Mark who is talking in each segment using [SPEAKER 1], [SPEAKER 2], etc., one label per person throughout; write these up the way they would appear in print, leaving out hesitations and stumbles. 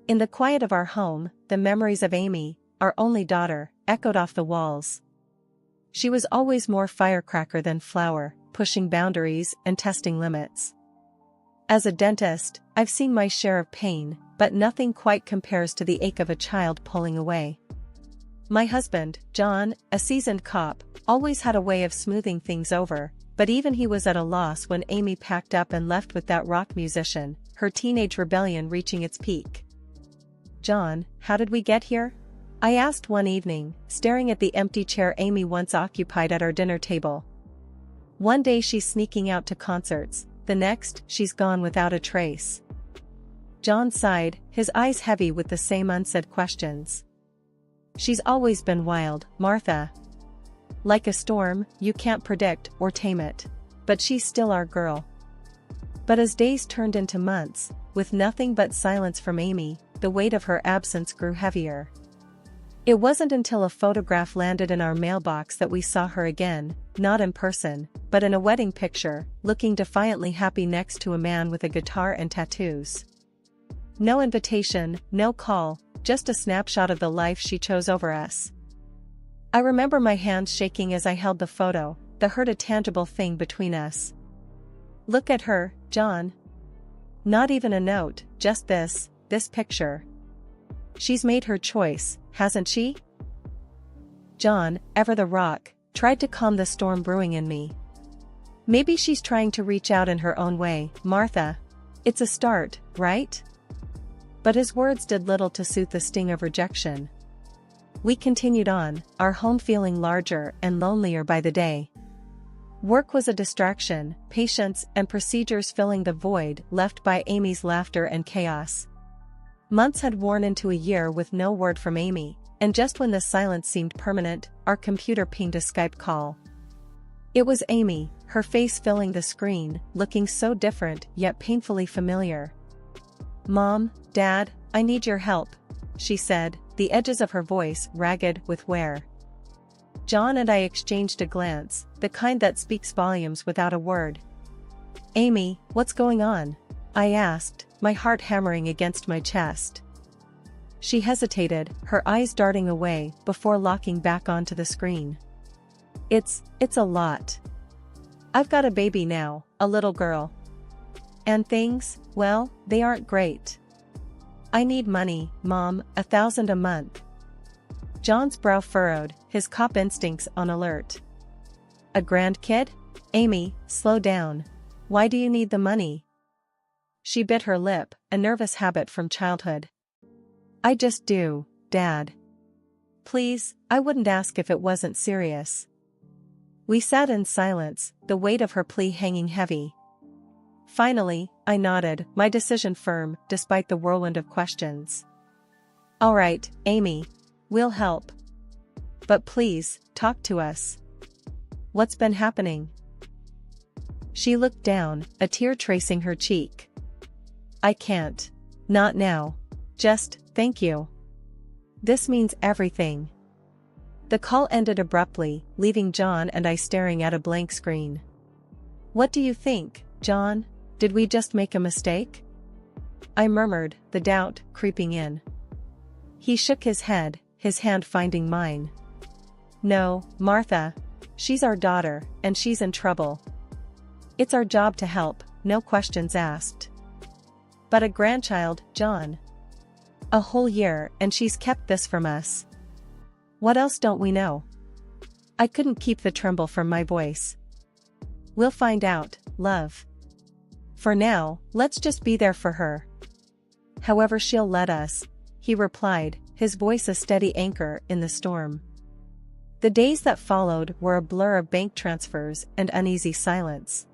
[SPEAKER 1] In the quiet of our home, the memories of Amy, our only daughter, echoed off the walls. She was always more firecracker than flower, pushing boundaries and testing limits. As a dentist, I've seen my share of pain, but nothing quite compares to the ache of a child pulling away. My husband, John, a seasoned cop, always had a way of smoothing things over, but even he was at a loss when Amy packed up and left with that rock musician, her teenage rebellion reaching its peak. "John, how did we get here?" I asked one evening, staring at the empty chair Amy once occupied at our dinner table. One day she's sneaking out to concerts, the next, she's gone without a trace. John sighed, his eyes heavy with the same unsaid questions. "She's always been wild, Martha. Like a storm, you can't predict or tame it. But she's still our girl." But as days turned into months, with nothing but silence from Amy, the weight of her absence grew heavier. It wasn't until a photograph landed in our mailbox that we saw her again, not in person, but in a wedding picture, looking defiantly happy next to a man with a guitar and tattoos. No invitation, no call, just a snapshot of the life she chose over us. I remember my hands shaking as I held the photo, the hurt a tangible thing between us. "Look at her, John." Not even a note, just this picture. "She's made her choice, hasn't she?" John, ever the rock, tried to calm the storm brewing in me. "Maybe she's trying to reach out in her own way, Martha. It's a start, right?" But his words did little to soothe the sting of rejection. We continued on, our home feeling larger and lonelier by the day. Work was a distraction, patients and procedures filling the void left by Amy's laughter and chaos. Months had worn into a year with no word from Amy, and just when the silence seemed permanent, our computer pinged a Skype call. It was Amy, her face filling the screen, looking so different yet painfully familiar. "Mom, Dad, I need your help," she said, the edges of her voice ragged with wear. John and I exchanged a glance, the kind that speaks volumes without a word. "Amy, what's going on?" I asked, my heart hammering against my chest. She hesitated, her eyes darting away before locking back onto the screen. It's a lot. I've got a baby now, a little girl. And things, well, they aren't great. I need money, Mom, $1,000 a month." John's brow furrowed, his cop instincts on alert. "A grandkid? Amy, slow down. Why do you need the money?" She bit her lip, a nervous habit from childhood. "I just do, Dad. Please, I wouldn't ask if it wasn't serious." We sat in silence, the weight of her plea hanging heavy. Finally, I nodded, my decision firm, despite the whirlwind of questions. "All right, Amy. We'll help. But please, talk to us. What's been happening?" She looked down, a tear tracing her cheek. "I can't. Not now. Just, thank you. This means everything." The call ended abruptly, leaving John and I staring at a blank screen. "What do you think, John? Did we just make a mistake?" I murmured, the doubt creeping in. He shook his head, his hand finding mine. "No, Martha. She's our daughter, and she's in trouble. It's our job to help, no questions asked." "But a grandchild, John. A whole year, and she's kept this from us. What else don't we know?" I couldn't keep the tremble from my voice. "We'll find out, love. For now, let's just be there for her. However she'll let us," he replied, his voice a steady anchor in the storm. The days that followed were a blur of bank transfers and uneasy silence.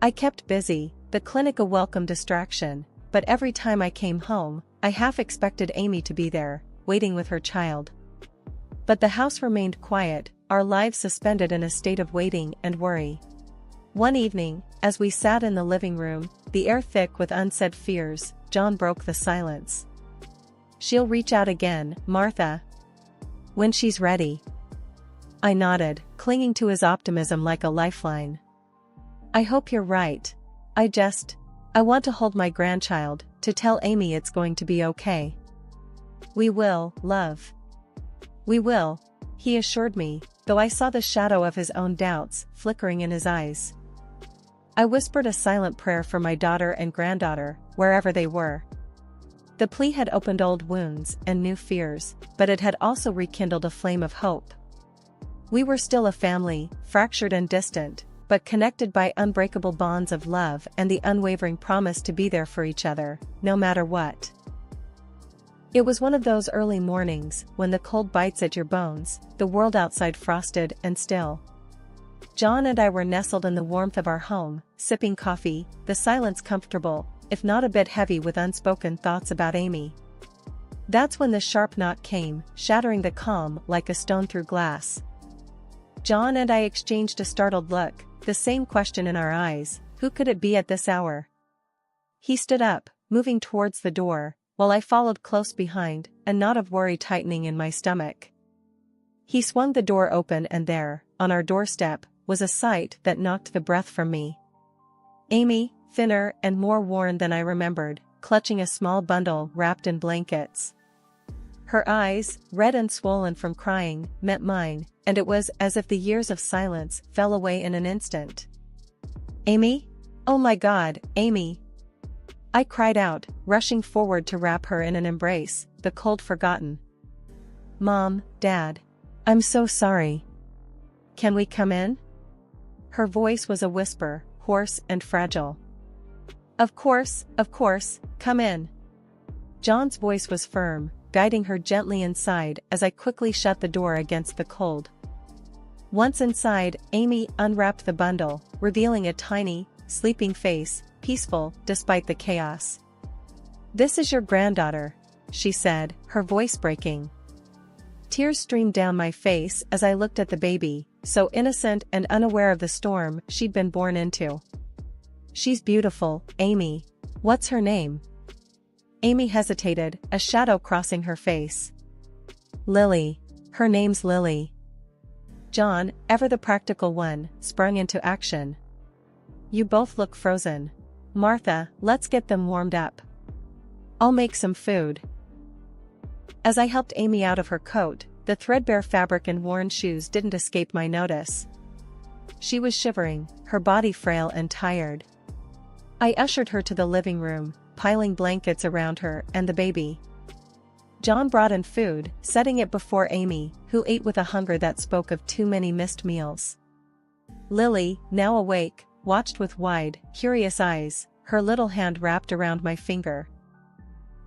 [SPEAKER 1] I kept busy, the clinic a welcome distraction, but every time I came home, I half expected Amy to be there, waiting with her child. But the house remained quiet, our lives suspended in a state of waiting and worry. One evening, as we sat in the living room, the air thick with unsaid fears, John broke the silence. "She'll reach out again, Martha. When she's ready." I nodded, clinging to his optimism like a lifeline. "I hope you're right. I want to hold my grandchild, to tell Amy it's going to be okay. We will, love. We will, he assured me, though I saw the shadow of his own doubts flickering in his eyes. I whispered a silent prayer for my daughter and granddaughter, wherever they were. The plea had opened old wounds and new fears, but it had also rekindled a flame of hope. We were still a family, fractured and distant, but connected by unbreakable bonds of love and the unwavering promise to be there for each other, no matter what. It was one of those early mornings, when the cold bites at your bones, the world outside frosted and still. John and I were nestled in the warmth of our home, sipping coffee, the silence comfortable, if not a bit heavy with unspoken thoughts about Amy. That's when the sharp knock came, shattering the calm like a stone through glass. John and I exchanged a startled look, the same question in our eyes: who could it be at this hour? He stood up, moving towards the door, while I followed close behind, a knot of worry tightening in my stomach. He swung the door open and there, on our doorstep, was a sight that knocked the breath from me. Amy, thinner and more worn than I remembered, clutching a small bundle wrapped in blankets. Her eyes, red and swollen from crying, met mine, and it was as if the years of silence fell away in an instant. Amy? Oh my God, Amy! I cried out, rushing forward to wrap her in an embrace, the cold forgotten. Mom, Dad. I'm so sorry. Can we come in? Her voice was a whisper, hoarse and fragile. Of course, come in. John's voice was firm, guiding her gently inside as I quickly shut the door against the cold. Once inside, Amy unwrapped the bundle, revealing a tiny, sleeping face, peaceful despite the chaos. This is your granddaughter, she said, her voice breaking. Tears streamed down my face as I looked at the baby, so innocent and unaware of the storm she'd been born into. She's beautiful, Amy. What's her name? Amy hesitated, a shadow crossing her face. Lily. Her name's Lily. John, ever the practical one, sprung into action. You both look frozen. Martha, let's get them warmed up. I'll make some food. As I helped Amy out of her coat, the threadbare fabric and worn shoes didn't escape my notice. She was shivering, her body frail and tired. I ushered her to the living room, piling blankets around her and the baby. John brought in food, setting it before Amy, who ate with a hunger that spoke of too many missed meals. Lily, now awake, watched with wide, curious eyes, her little hand wrapped around my finger.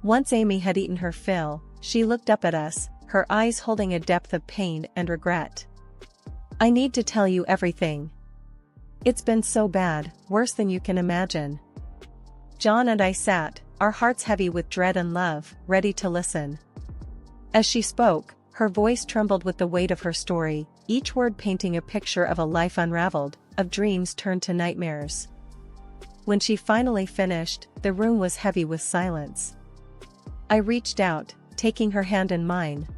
[SPEAKER 1] Once Amy had eaten her fill, she looked up at us, her eyes holding a depth of pain and regret. I need to tell you everything. It's been so bad, worse than you can imagine. John and I sat, our hearts heavy with dread and love, ready to listen. As she spoke, her voice trembled with the weight of her story, each word painting a picture of a life unraveled, of dreams turned to nightmares. When she finally finished, the room was heavy with silence. I reached out, taking her hand in mine.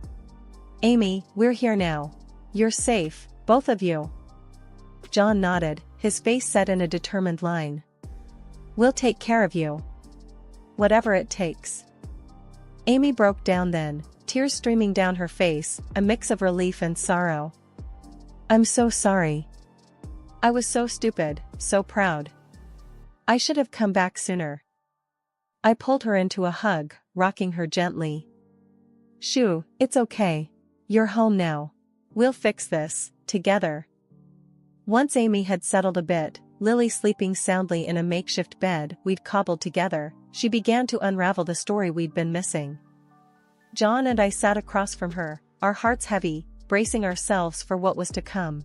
[SPEAKER 1] Amy, we're here now. You're safe, both of you. John nodded, his face set in a determined line. We'll take care of you. Whatever it takes. Amy broke down then, tears streaming down her face, a mix of relief and sorrow. I'm so sorry. I was so stupid, so proud. I should have come back sooner. I pulled her into a hug, rocking her gently. Shoo, it's okay. You're home now. We'll fix this, together. Once Amy had settled a bit, Lily sleeping soundly in a makeshift bed we'd cobbled together, she began to unravel the story we'd been missing. John and I sat across from her, our hearts heavy, bracing ourselves for what was to come.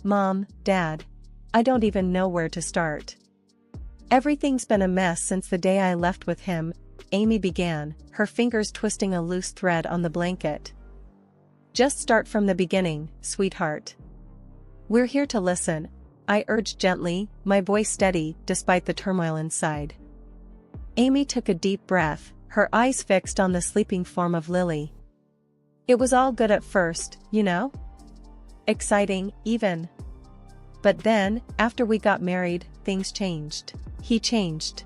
[SPEAKER 1] Mom, Dad. I don't even know where to start. Everything's been a mess since the day I left with him, Amy began, her fingers twisting a loose thread on the blanket. Just start from the beginning, sweetheart. We're here to listen, I urged gently, my voice steady despite the turmoil inside. Amy took a deep breath, her eyes fixed on the sleeping form of Lily. It was all good at first, you know? Exciting, even. But then, after we got married, things changed. He changed.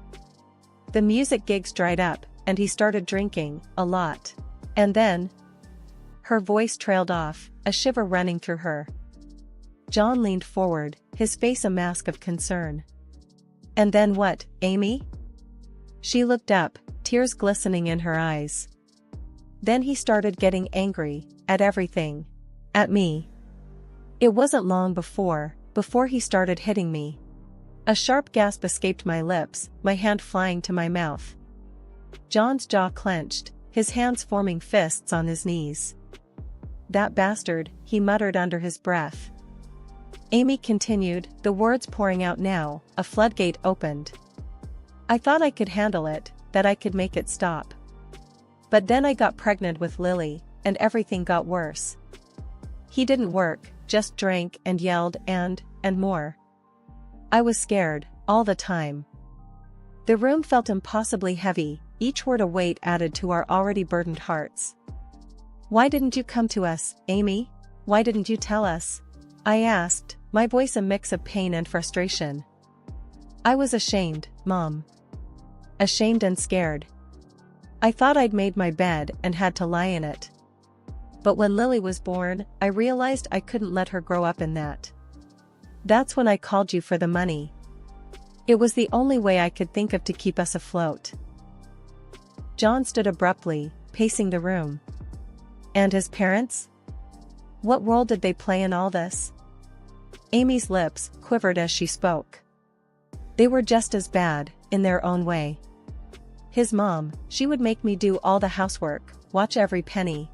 [SPEAKER 1] The music gigs dried up, and he started drinking, a lot. And then, her voice trailed off, a shiver running through her. John leaned forward, his face a mask of concern. And then what, Amy? She looked up, tears glistening in her eyes. Then he started getting angry, at everything. At me. It wasn't long before he started hitting me. A sharp gasp escaped my lips, my hand flying to my mouth. John's jaw clenched, his hands forming fists on his knees. That bastard, he muttered under his breath. Amy continued, the words pouring out now, a floodgate opened. I thought I could handle it, that I could make it stop. But then I got pregnant with Lily, and everything got worse. He didn't work, just drank and yelled and more. I was scared, all the time. The room felt impossibly heavy, each word a weight added to our already burdened hearts. Why didn't you come to us, Amy? Why didn't you tell us? I asked, my voice a mix of pain and frustration. I was ashamed, Mom. Ashamed and scared. I thought I'd made my bed and had to lie in it. But when Lily was born, I realized I couldn't let her grow up in that. That's when I called you for the money. It was the only way I could think of to keep us afloat. John stood abruptly, pacing the room. And his parents? What role did they play in all this? Amy's lips quivered as she spoke. They were just as bad, in their own way. His mom, she would make me do all the housework, watch every penny.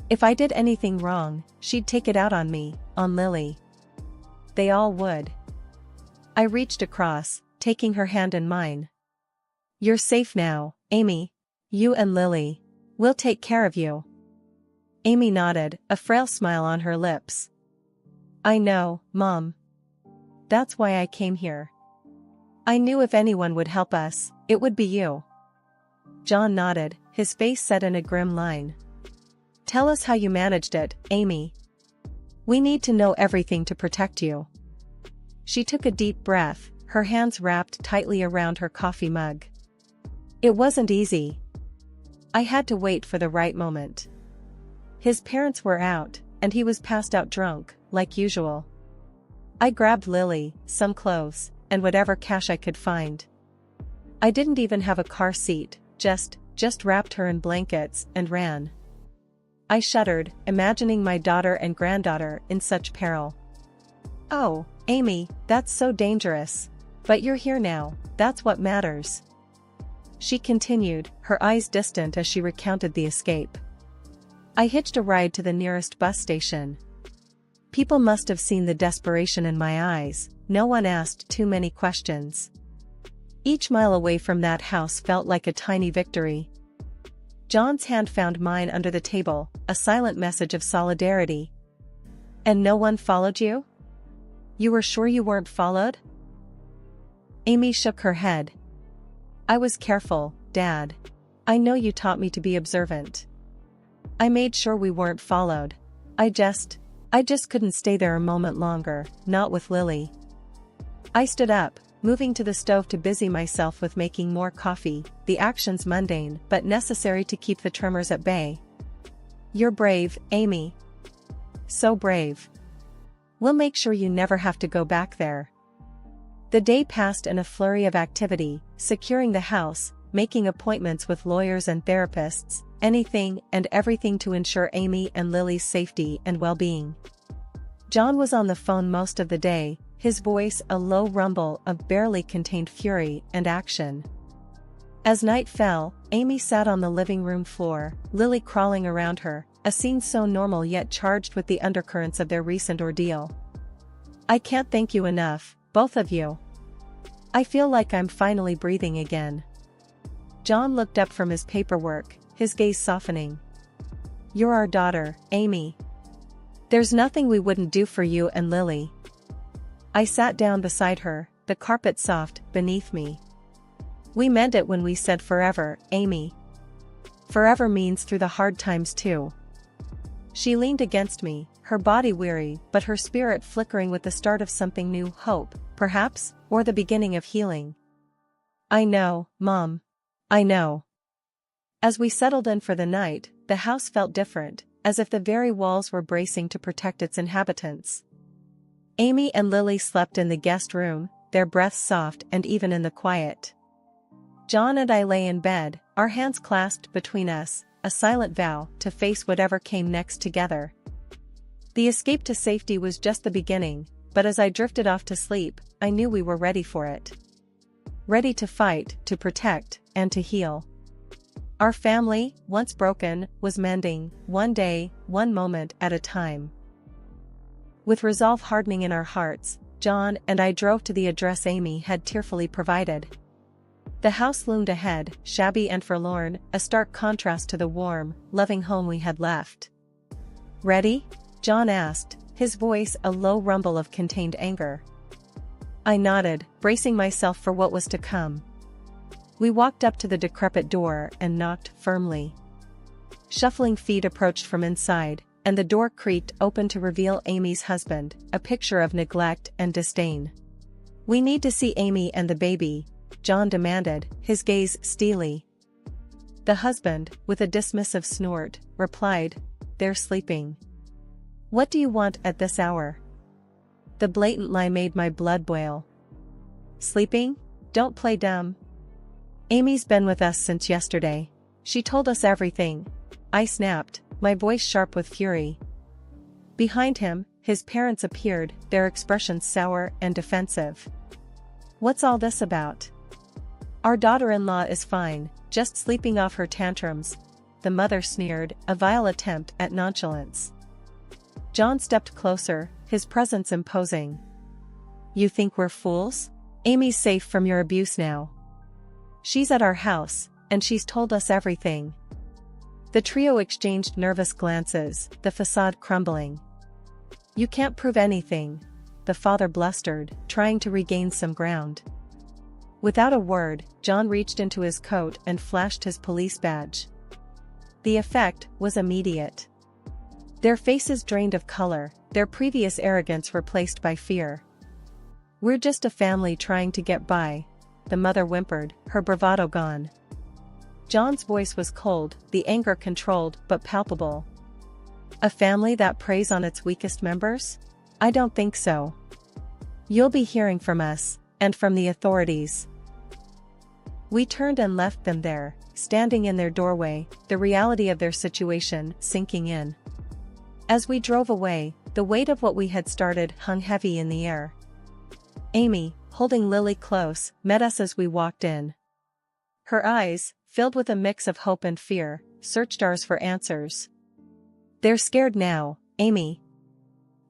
[SPEAKER 1] If I did anything wrong, she'd take it out on me, on Lily. They all would. I reached across, taking her hand in mine. You're safe now, Amy. You and Lily. We'll take care of you. Amy nodded, a frail smile on her lips. I know, Mom. That's why I came here. I knew if anyone would help us, it would be you. John nodded, his face set in a grim line. Tell us how you managed it, Amy. We need to know everything to protect you. She took a deep breath, her hands wrapped tightly around her coffee mug. It wasn't easy. I had to wait for the right moment. His parents were out, and he was passed out drunk, like usual. I grabbed Lily, some clothes, and whatever cash I could find. I didn't even have a car seat, just wrapped her in blankets and ran. I shuddered, imagining my daughter and granddaughter in such peril. Oh, Amy, that's so dangerous. But you're here now, that's what matters. She continued, her eyes distant as she recounted the escape. I hitched a ride to the nearest bus station. People must have seen the desperation in my eyes, no one asked too many questions. Each mile away from that house felt like a tiny victory. John's hand found mine under the table, a silent message of solidarity. And no one followed you? You were sure you weren't followed? Amy shook her head. I was careful, Dad. I know you taught me to be observant. I made sure we weren't followed. I just couldn't stay there a moment longer, not with Lily. I stood up, moving to the stove to busy myself with making more coffee, the actions mundane but necessary to keep the tremors at bay. You're brave, Amy. So brave. We'll make sure you never have to go back there. The day passed in a flurry of activity, securing the house, making appointments with lawyers and therapists, anything and everything to ensure Amy and Lily's safety and well-being. John was on the phone most of the day, his voice a low rumble of barely contained fury and action. As night fell, Amy sat on the living room floor, Lily crawling around her, a scene so normal yet charged with the undercurrents of their recent ordeal. I can't thank you enough, both of you. I feel like I'm finally breathing again. John looked up from his paperwork, his gaze softening. You're our daughter, Amy. There's nothing we wouldn't do for you and Lily. I sat down beside her, the carpet soft beneath me. We meant it when we said forever, Amy. Forever means through the hard times too. She leaned against me, her body weary but her spirit flickering with the start of something new, hope, perhaps, or the beginning of healing. "I know, Mom. I know." As we settled in for the night, the house felt different, as if the very walls were bracing to protect its inhabitants. Amy and Lily slept in the guest room, their breaths soft and even in the quiet. John and I lay in bed, our hands clasped between us, a silent vow to face whatever came next together. The escape to safety was just the beginning, but as I drifted off to sleep, I knew we were ready for it. Ready to fight, to protect, and to heal. Our family, once broken, was mending, one day, one moment at a time. With resolve hardening in our hearts, John and I drove to the address Amy had tearfully provided. The house loomed ahead, shabby and forlorn, a stark contrast to the warm, loving home we had left. "Ready?" John asked, his voice a low rumble of contained anger. I nodded, bracing myself for what was to come. We walked up to the decrepit door and knocked firmly. Shuffling feet approached from inside, and the door creaked open to reveal Amy's husband, a picture of neglect and disdain. "We need to see Amy and the baby," John demanded, his gaze steely. The husband, with a dismissive snort, replied, "They're sleeping." "What do you want at this hour?" The blatant lie made my blood boil. "Sleeping? Don't play dumb. Amy's been with us since yesterday. She told us everything," I snapped, my voice sharp with fury. Behind him, his parents appeared, their expressions sour and defensive. "What's all this about?" "Our daughter-in-law is fine, just sleeping off her tantrums," the mother sneered, a vile attempt at nonchalance. John stepped closer, his presence imposing. "You think we're fools? Amy's safe from your abuse now. She's at our house, and she's told us everything." The trio exchanged nervous glances, the facade crumbling. "You can't prove anything," the father blustered, trying to regain some ground. Without a word, John reached into his coat and flashed his police badge. The effect was immediate. Their faces drained of color, their previous arrogance replaced by fear. "We're just a family trying to get by," the mother whimpered, her bravado gone. John's voice was cold, the anger controlled but palpable. "A family that preys on its weakest members? I don't think so. You'll be hearing from us, and from the authorities." We turned and left them there, standing in their doorway, the reality of their situation sinking in. As we drove away, the weight of what we had started hung heavy in the air. Amy, holding Lily close, met us as we walked in. Her eyes, filled with a mix of hope and fear, searched ours for answers. "They're scared now, Amy.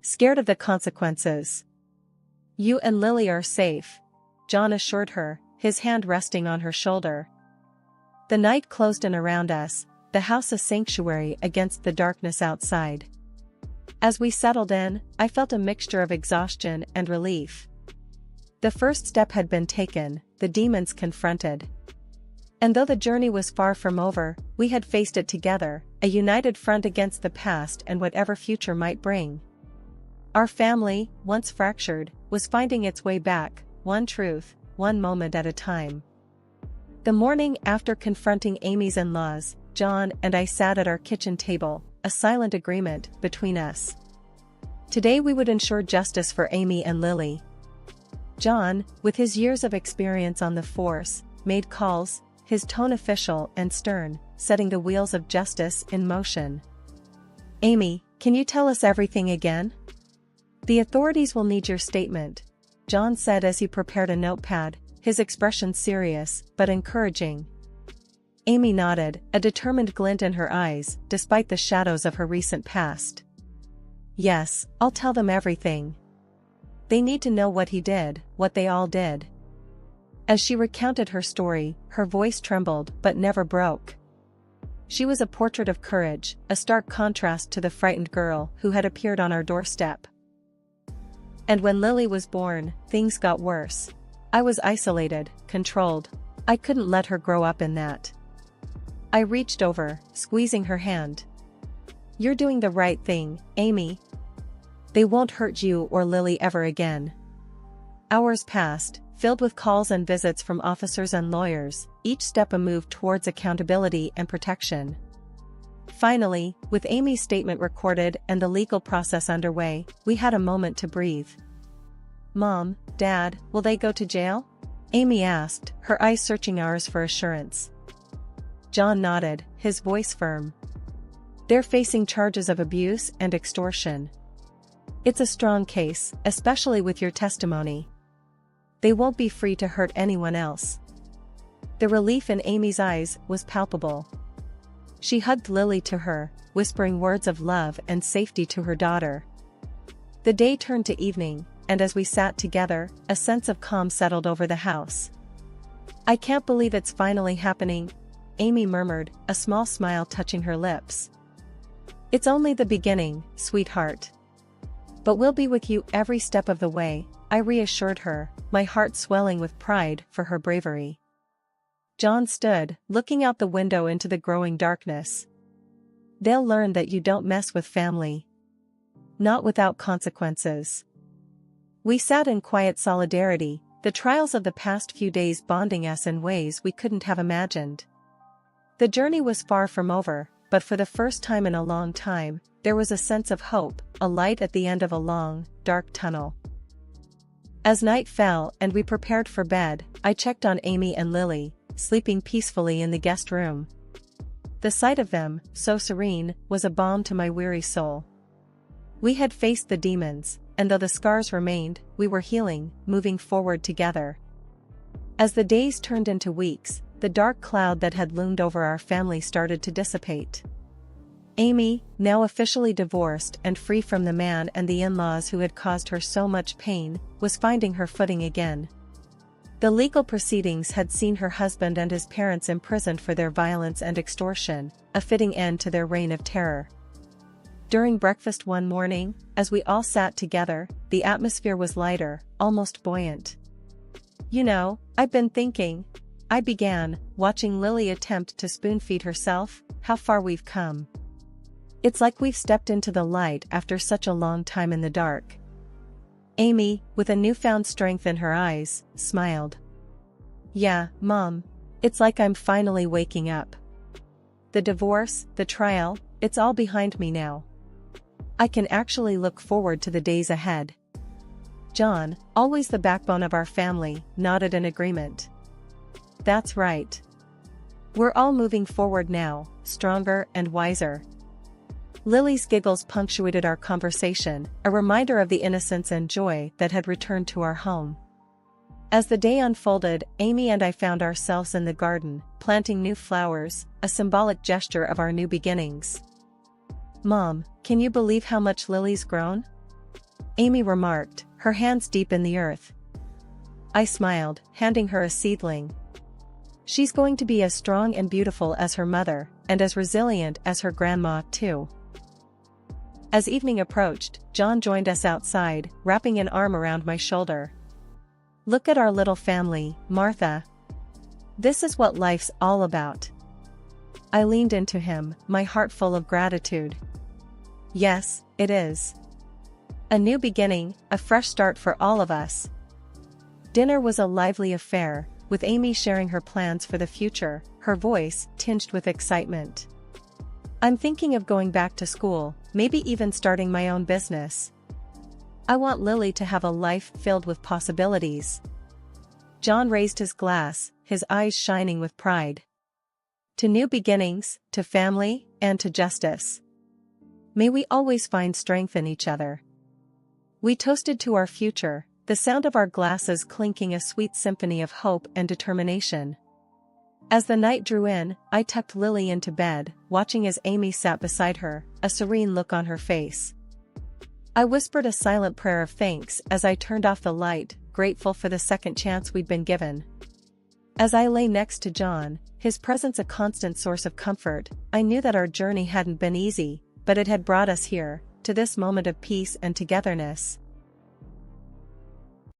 [SPEAKER 1] Scared of the consequences. You and Lily are safe," John assured her, his hand resting on her shoulder. The night closed in around us, the house a sanctuary against the darkness outside. As we settled in, I felt a mixture of exhaustion and relief. The first step had been taken, the demons confronted. And though the journey was far from over, we had faced it together, a united front against the past and whatever future might bring. Our family, once fractured, was finding its way back, one truth, one moment at a time. The morning after confronting Amy's in-laws, John and I sat at our kitchen table, a silent agreement between us. Today we would ensure justice for Amy and Lily. John, with his years of experience on the force, made calls, his tone official and stern, setting the wheels of justice in motion. "Amy, can you tell us everything again?" "The authorities will need your statement," John said as he prepared a notepad, his expression serious but encouraging. Amy nodded, a determined glint in her eyes, despite the shadows of her recent past. "Yes, I'll tell them everything. They need to know what he did, what they all did." As she recounted her story, her voice trembled but never broke. She was a portrait of courage, a stark contrast to the frightened girl who had appeared on our doorstep. "And when Lily was born, things got worse. I was isolated, controlled. I couldn't let her grow up in that." I reached over, squeezing her hand. "You're doing the right thing, Amy. They won't hurt you or Lily ever again. Hours passed, filled with calls and visits from officers and lawyers, each step a move towards accountability and protection. Finally, with Amy's statement recorded and the legal process underway, we had a moment to breathe. "Mom, Dad, will they go to jail?" Amy asked, her eyes searching ours for assurance. John nodded, his voice firm. "They're facing charges of abuse and extortion. It's a strong case, especially with your testimony. They won't be free to hurt anyone else." The relief in Amy's eyes was palpable. She hugged Lily to her, whispering words of love and safety to her daughter. The day turned to evening, and as we sat together, a sense of calm settled over the house. "I can't believe it's finally happening," Amy murmured, a small smile touching her lips. "It's only the beginning, sweetheart. But we'll be with you every step of the way," I reassured her, my heart swelling with pride for her bravery. John stood, looking out the window into the growing darkness. "They'll learn that you don't mess with family. Not without consequences." We sat in quiet solidarity, the trials of the past few days bonding us in ways we couldn't have imagined. The journey was far from over, but for the first time in a long time, there was a sense of hope, a light at the end of a long, dark tunnel. As night fell and we prepared for bed, I checked on Amy and Lily, sleeping peacefully in the guest room. The sight of them, so serene, was a balm to my weary soul. We had faced the demons, and though the scars remained, we were healing, moving forward together. As the days turned into weeks, the dark cloud that had loomed over our family started to dissipate. Amy, now officially divorced and free from the man and the in-laws who had caused her so much pain, was finding her footing again. The legal proceedings had seen her husband and his parents imprisoned for their violence and extortion, a fitting end to their reign of terror. During breakfast one morning, as we all sat together, the atmosphere was lighter, almost buoyant. "You know, I've been thinking," I began, watching Lily attempt to spoon-feed herself, "how far we've come. It's like we've stepped into the light after such a long time in the dark." Amy, with a newfound strength in her eyes, smiled. "Yeah, Mom. It's like I'm finally waking up. The divorce, the trial, it's all behind me now. I can actually look forward to the days ahead." John, always the backbone of our family, nodded in agreement. "That's right. We're all moving forward now, stronger and wiser." Lily's giggles punctuated our conversation, a reminder of the innocence and joy that had returned to our home. As the day unfolded, Amy and I found ourselves in the garden, planting new flowers, a symbolic gesture of our new beginnings. "Mom, can you believe how much Lily's grown?" Amy remarked, her hands deep in the earth. I smiled, handing her a seedling. "She's going to be as strong and beautiful as her mother, and as resilient as her grandma, too." As evening approached, John joined us outside, wrapping an arm around my shoulder. "Look at our little family, Martha. This is what life's all about." I leaned into him, my heart full of gratitude. "Yes, it is. A new beginning, a fresh start for all of us." Dinner was a lively affair, with Amy sharing her plans for the future, her voice tinged with excitement. "I'm thinking of going back to school, maybe even starting my own business. I want Lily to have a life filled with possibilities." John raised his glass, his eyes shining with pride. "To new beginnings, to family, and to justice. May we always find strength in each other." We toasted to our future, the sound of our glasses clinking a sweet symphony of hope and determination. As the night drew in, I tucked Lily into bed, watching as Amy sat beside her, a serene look on her face. I whispered a silent prayer of thanks as I turned off the light, grateful for the second chance we'd been given. As I lay next to John, his presence a constant source of comfort, I knew that our journey hadn't been easy, but it had brought us here, to this moment of peace and togetherness.